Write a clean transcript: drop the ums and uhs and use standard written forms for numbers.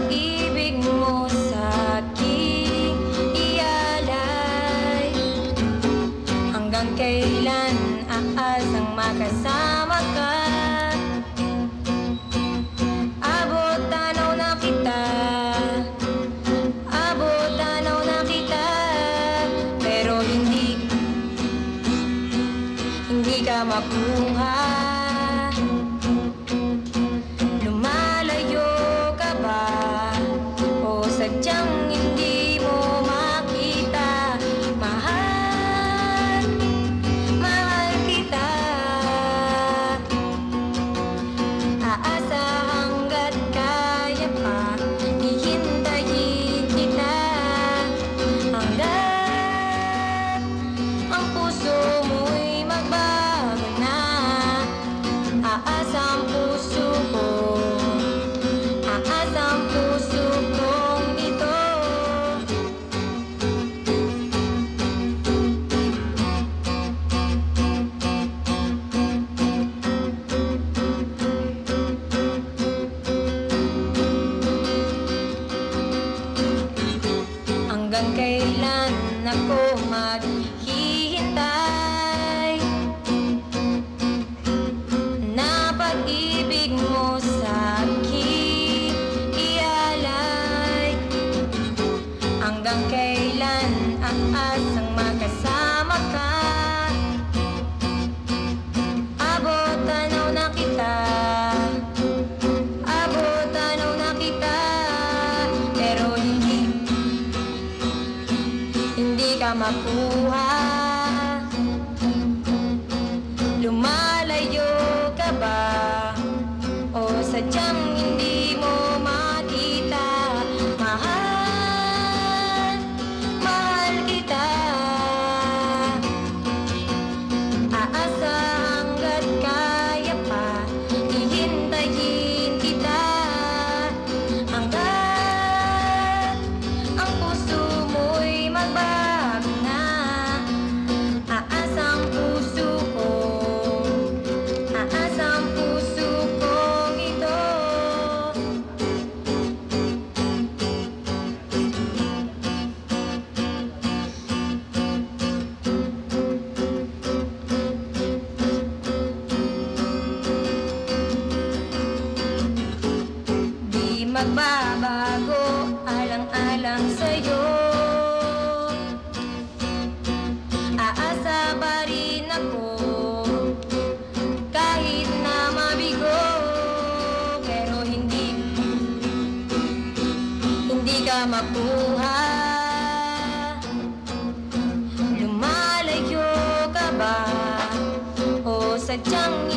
pag-ibig mo sa'king ialay? Hanggang kailan aasang makasama ka? Abot tanaw na kita, abot tanaw na kita, pero hindi ka makuha. Lumalayo ka ba o sadyang hindi mo makita? Mahal, mahal kita. Aasa hanggat kaya pa, hihintayin kita. Hanggat ang puso mo'y magbago na. Aasa ang puso ko, aasa ang puso kong ito. Hanggang kailan ako maghihintay na pag-ibig mo sa'king ialay? Hanggang kailan aasang makasama ka? Abot tanaw na kita, abot tanaw na kita, pero hindi ka makuha. Lumalayo ka ba o sadyang hindi mo makita? Mahal, mahal kita. Aasa hanggat kaya pa, hihintayin kita. Hanggat ang puso mo'y magbago na. Aasa ang puso ko, aasa ang puso kong ito. Di magbabago alang-alang sa'yo. Aasa pa rin ako kahit na mabigo, pero hindi ka makuha. Lumalayo ka ba o sadyang